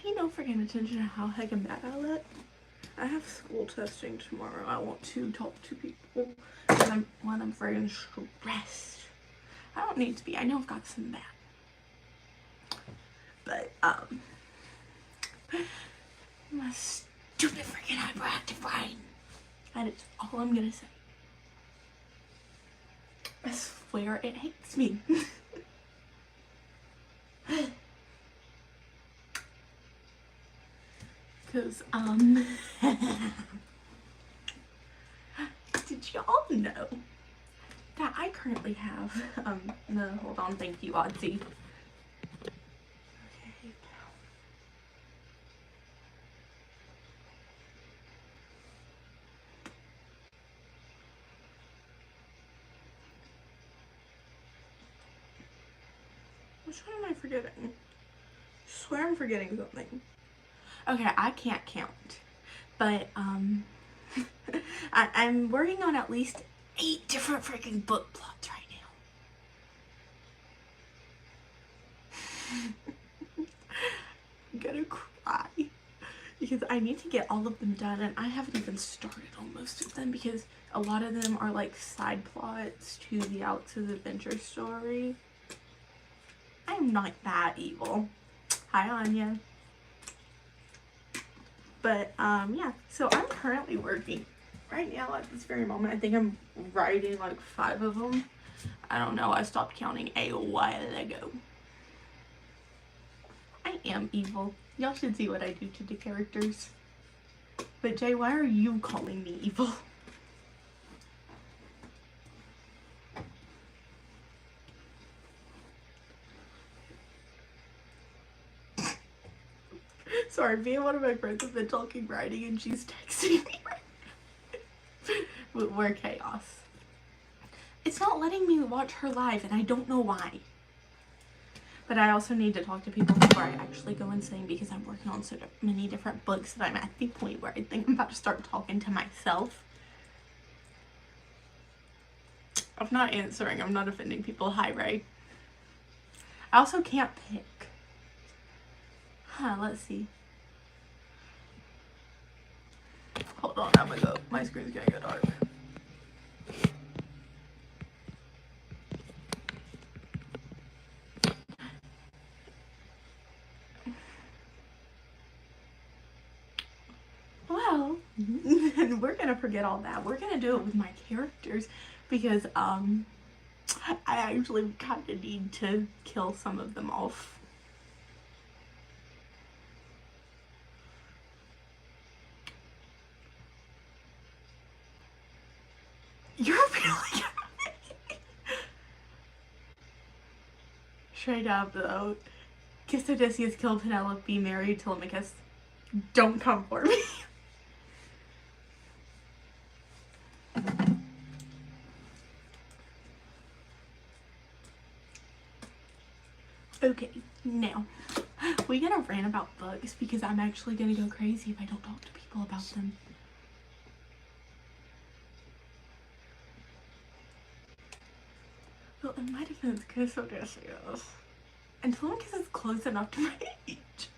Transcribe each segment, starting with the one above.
pay no freaking attention to how heckin' bad I look. I have school testing tomorrow. I want to talk to people when I'm friggin' stressed. I don't need to be. I know I've got some bad. But, my stupid freaking hyperactive brain. That is all I'm gonna say. I swear it hates me. Cause, did y'all know that I currently have, no, hold on, thank you, Odsy. Okay. Which one am I forgetting? I swear I'm forgetting something. Okay, I can't count, but, I'm working on at least 8 different freaking book plots right now. I'm gonna cry because I need to get all of them done, and I haven't even started on most of them because a lot of them are like side plots to the Alex's adventure story. I'm not that evil. Hi, Anya. But, yeah, so I'm currently working right now at this very moment. I think I'm writing like 5 of them. I don't know. I stopped counting a while ago. I am evil. Y'all should see what I do to the characters. But Jay, why are you calling me evil? Sorry, me and one of my friends have been talking writing and she's texting me right now. We're chaos. It's not letting me watch her live and I don't know why. But I also need to talk to people before I actually go insane because I'm working on so many different books that I'm at the point where I think I'm about to start talking to myself. I'm not answering. I'm not offending people. Hi, Ray. I also can't pick. Huh, let's see. Hold on, I'm gonna go. My screen's gonna go dark. Well, we're gonna forget all that. We're gonna do it with my characters because I actually kind of need to kill some of them off. You're really straight up though. Kiss Odysseus, kill Penelope, marry Telemachus. Don't come for me. Okay, now we're gonna rant about books because I'm actually gonna go crazy if I don't talk to people about them. Well, in my defense, Kiss Odysseus. And Telemachus is close enough to my age.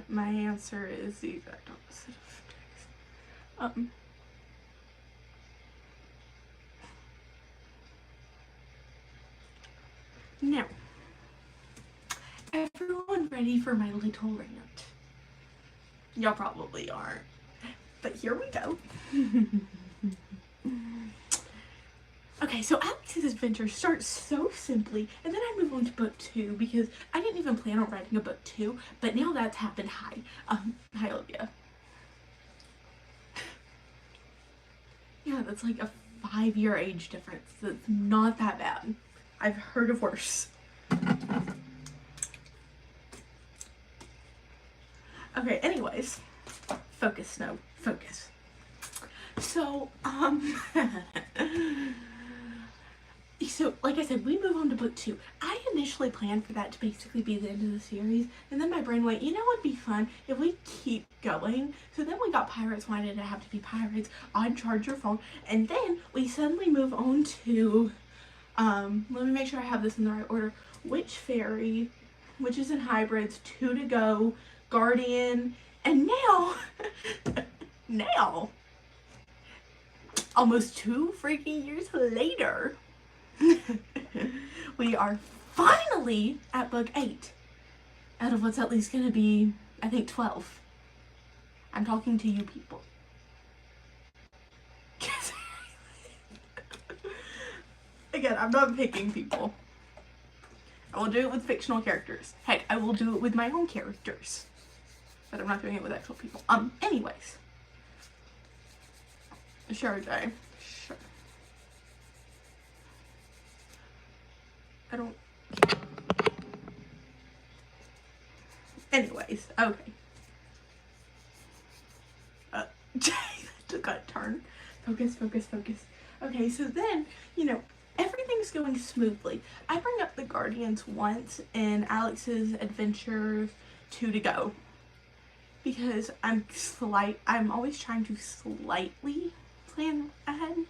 My answer is the exact opposite of Jake's. Now, everyone ready for my little rant? Y'all probably aren't, but here we go. Okay, so Alex's adventure starts so simply, and then I move on to book 2 because I didn't even plan on writing a book 2, but now that's happened. Hi Olivia. Yeah, that's like a 5-year age difference. That's not that bad. I've heard of worse. Okay, anyways, focus, Snow, focus. So, so, like I said, we move on to book 2. I initially planned for that to basically be the end of the series, and then my brain went, you know what would be fun if we keep going? So then we got pirates. Why did it have to be pirates? Odd charge your phone. And then we suddenly move on to Let me make sure I have this in the right order. Witch Fairy, Witches and Hybrids, 2 to Go, Guardian, and now, almost 2 freaking years later, we are finally at book 8 out of what's at least gonna be, I think, 12. I'm talking to you people. Again, I'm not picking people. I will do it with fictional characters. Heck, I will do it with my own characters. But I'm not doing it with actual people. Anyways. Sure, Jay. Sure. I don't... Anyways, okay. Jay, that took a turn. Focus, focus, focus. Okay, so then, you know, everything's going smoothly. I bring up the Guardians once in Alex's Adventures 2 to Go. Because I'm always trying to slightly plan ahead.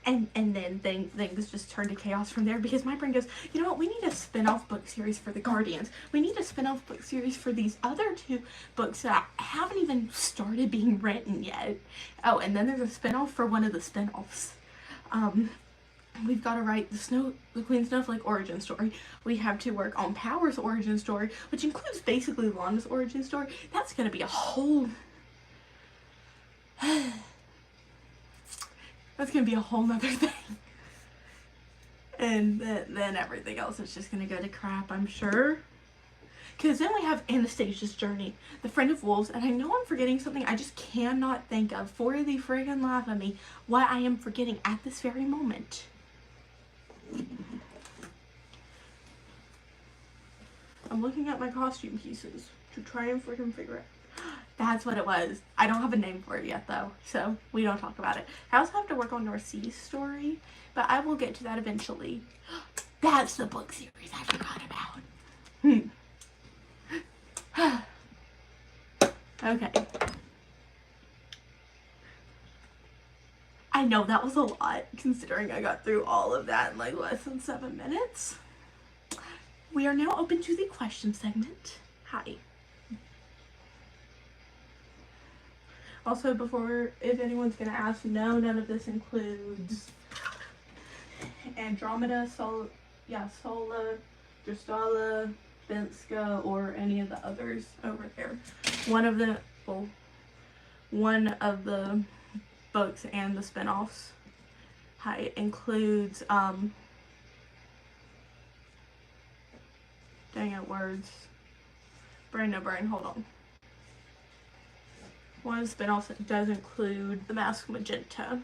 And then things just turn to chaos from there, because my brain goes, you know what, we need a spin-off book series for the Guardians. We need a spin-off book series for these other 2 books that haven't even started being written yet. Oh, and then there's a spin-off for one of the spin-offs. We've got to write the Queen Snowflake origin story. We have to work on Power's origin story, which includes basically Lana's origin story. That's going to be a whole... That's going to be a whole nother thing. And then everything else is just going to go to crap, I'm sure. Because then we have Anastasia's journey, the Friend of Wolves, and I know I'm forgetting something I just cannot think of, for the friggin' life of me, what I am forgetting at this very moment. I'm looking at my costume pieces to try and freaking figure it. That's what it was. I don't have a name for it yet, though, so we don't talk about it. I also have to work on North Sea's story, but I will get to that eventually. That's the book series I forgot about. Okay. I know that was a lot, considering I got through all of that in like less than 7 minutes. We are now open to the question segment. Hi. Also, if anyone's gonna ask, no, none of this includes Andromeda, Sola, Dristala, Venska, or any of the others over there. One of the books and the spin-offs includes dang it, words. Brain, no brain, hold on. One of the spin-offs does include the Mask Magenta.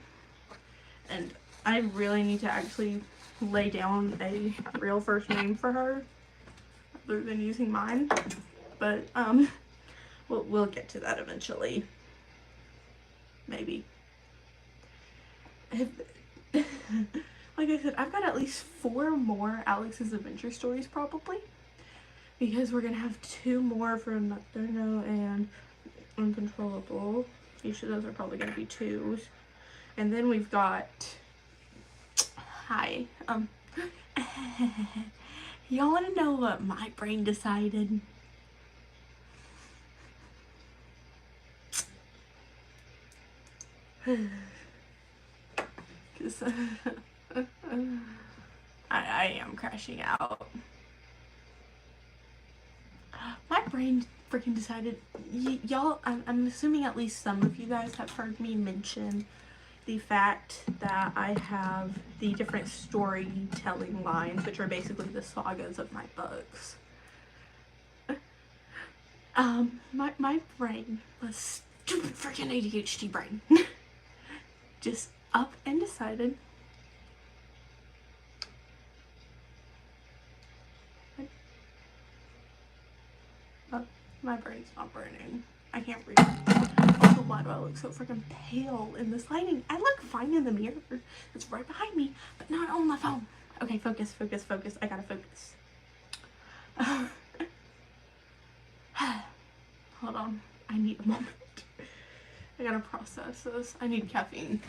And I really need to actually lay down a real first name for her, other than using mine. But, we'll get to that eventually. Maybe. Like I said, I've got at least 4 more Alex's Adventure stories, probably. Because we're gonna have 2 more from Nocturno and Uncontrollable. Each of those are probably gonna be 2s. And then we've got... Hi. Y'all wanna know what my brain decided? Cause I am crashing out. My brain freaking decided, y'all, I'm assuming at least some of you guys have heard me mention the fact that I have the different storytelling lines, which are basically the sagas of my books. My brain, the stupid freaking ADHD brain, just up and decided my brain's not burning. I can't breathe. Also, why do I look so freaking pale in this lighting? I look fine in the mirror. It's right behind me, but not on my phone. Okay, focus, focus, focus. I gotta focus. Hold on. I need a moment. I gotta process this. I need caffeine.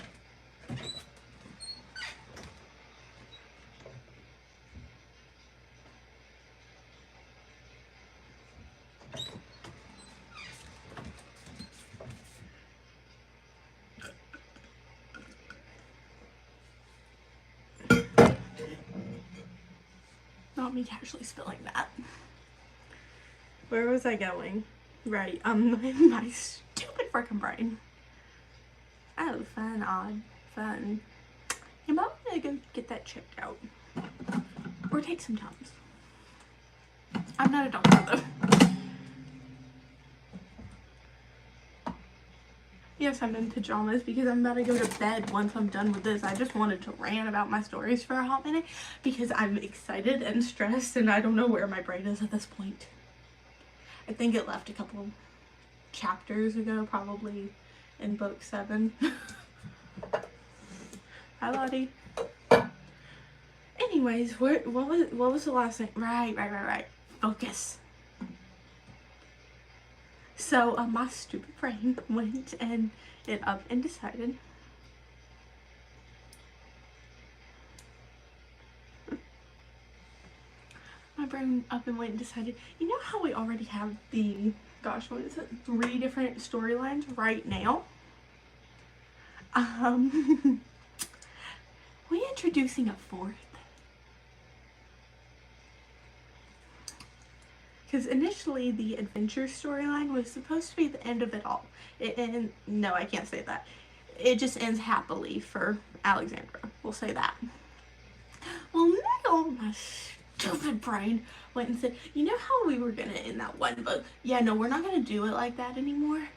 Not me casually spilling that. Where was I going? Right, my stupid freaking brain. Oh, fun, odd, fun. I'm about to go get that checked out. Or take some Tums. I'm not a doctor though. Yes, I'm in pajamas because I'm about to go to bed once I'm done with this. I just wanted to rant about my stories for a hot minute because I'm excited and stressed and I don't know where my brain is at this point. I think it left a couple chapters ago, probably in book 7. Hi, Lottie. Anyways, what was the last thing? Right. Focus. So my stupid brain went and it up and decided. My brain up and went and decided, you know how we already have the, gosh, what is it, 3 different storylines right now? We're introducing a 4th. Because initially the adventure storyline was supposed to be the end of it all. No, I can't say that. It just ends happily for Alexandra. We'll say that. Well, now my stupid brain went and said, you know how we were gonna end that one book? Yeah, no, we're not gonna do it like that anymore.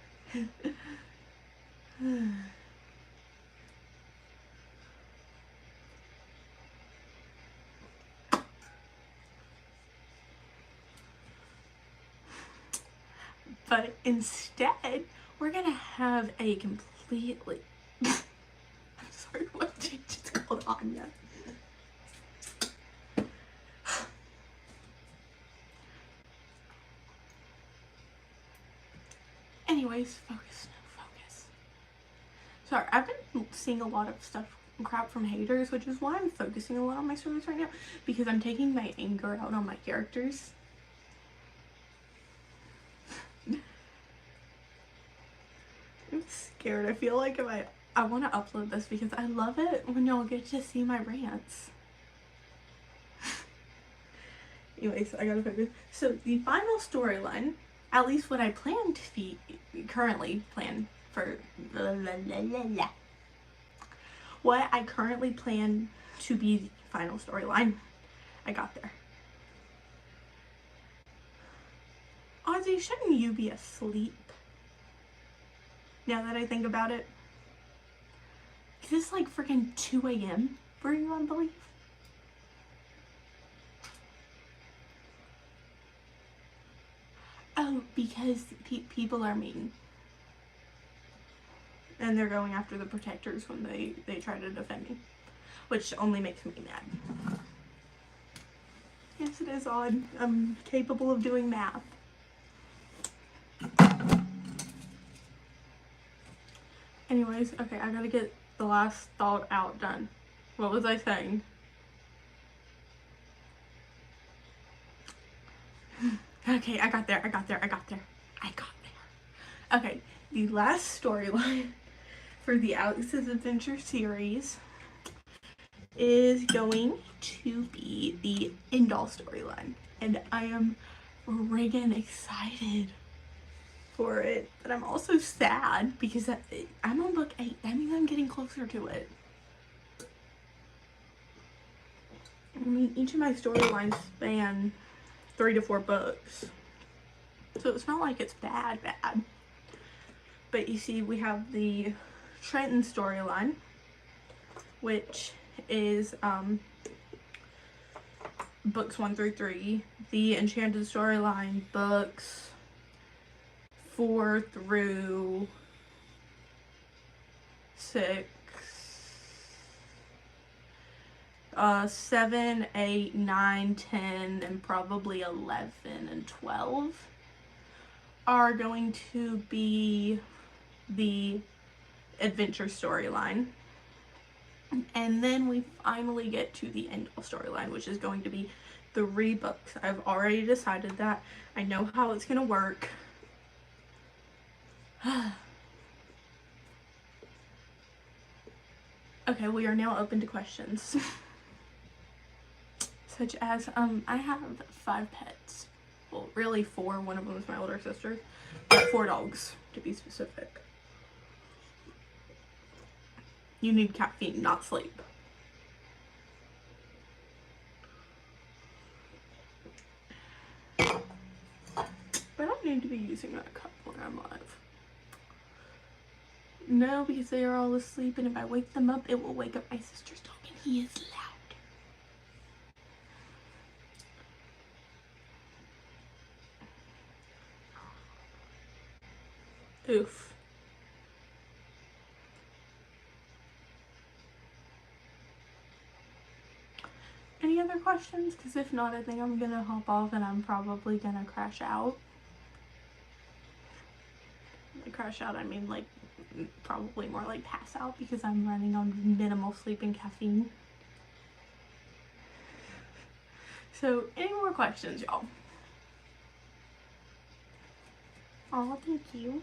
But instead, we're gonna have a completely... I'm sorry, what did you just call Anya? Anyways, focus. Sorry, I've been seeing a lot of stuff, crap from haters, which is why I'm focusing a lot on my stories right now, because I'm taking my anger out on my characters. I'm scared. I feel like if I want to upload this because I love it when y'all get to see my rants. Anyways, I gotta focus. So the final storyline, at least what I plan to be, currently plan for, what I currently plan to be the final storyline. I got there. Ozzy, shouldn't you be asleep? Now that I think about it. Is this like freaking 2 a.m. for you, I believe? Oh, because people are mean. And they're going after the protectors when they try to defend me. Which only makes me mad. Yes, it is odd. I'm capable of doing math. Anyways, okay, I gotta get the last thought out done. What was I saying? Okay, I got there. Okay, the last storyline for the Alex's Adventure series is going to be the end-all storyline. And I am friggin' excited for it. But I'm also sad because I'm on book 8. That means I'm getting closer to it. I mean, each of my storylines span 3 to 4 books. So it's not like it's bad. But you see, we have the Trenton storyline, which is books 1 through 3. The Enchanted storyline, books 4 through 6. 7, 8, 9, 10, and probably 11 and 12 are going to be the adventure storyline. And then we finally get to the end all storyline, which is going to be 3 books. I've already decided that. I know how it's going to work. Okay, we are now open to questions. such as, I have 5 pets. Well, really 4. One of them is my older sister, but 4 dogs, to be specific. You need caffeine, not sleep. But I need to be using that cup when I'm live. No, because they are all asleep, and if I wake them up, it will wake up my sister's dog, and he is loud. Oof. Any other questions? Because if not, I think I'm gonna hop off and I'm probably gonna crash out. By crash out, I mean like probably more like pass out because I'm running on minimal sleep and caffeine. So, any more questions, y'all? Oh, thank you.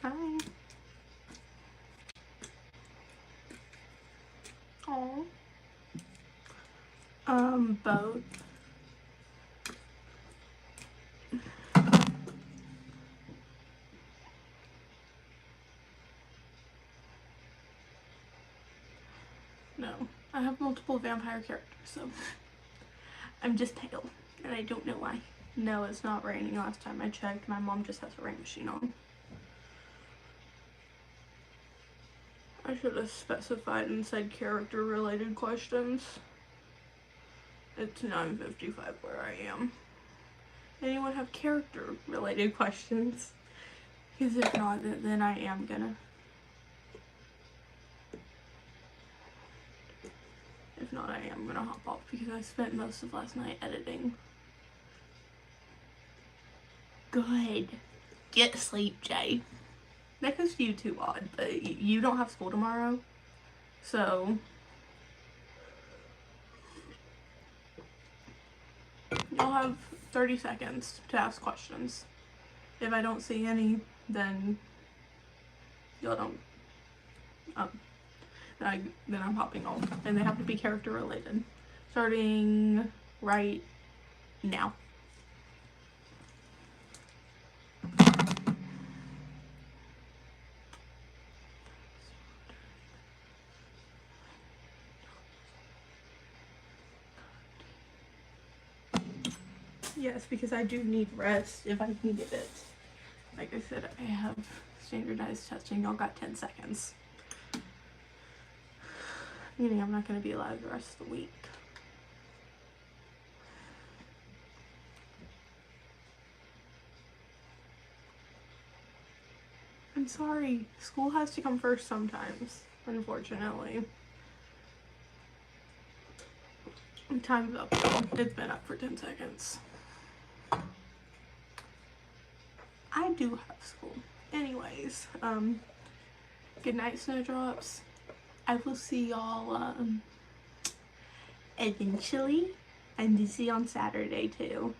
Hi. Oh. Both. No, I have multiple vampire characters, so I'm just pale, and I don't know why. No, it's not raining. Last time I checked, my mom just has a rain machine on. I should have specified and said character related questions. It's 9:55 where I am. Anyone have character related questions? Because if not, then I am gonna. If not, I am gonna hop off because I spent most of last night editing. Good. Get sleep, Jay. That goes to you too, Odd, but you don't have school tomorrow, so you'll have 30 seconds to ask questions. If I don't see any, then y'all don't. Then I'm hopping off, and they have to be character related. Starting right now. Yes, because I do need rest if I can get it. Like I said, I have standardized testing. Y'all got 10 seconds. Meaning I'm not going to be alive the rest of the week. I'm sorry. School has to come first sometimes, unfortunately. Time's up though. It's been up for 10 seconds. I do have school. Anyways, good night, Snowdrops. I will see y'all eventually. I'm busy on Saturday too.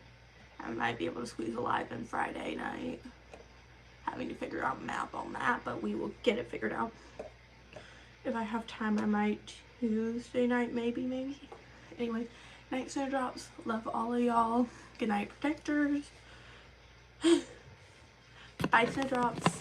I might be able to squeeze a live in Friday night. Having to figure out math on that, but we will get it figured out. If I have time, I might Tuesday night, maybe. Anyway, night, Snowdrops. Love all of y'all. Good night, protectors. Bye, Snowdrops.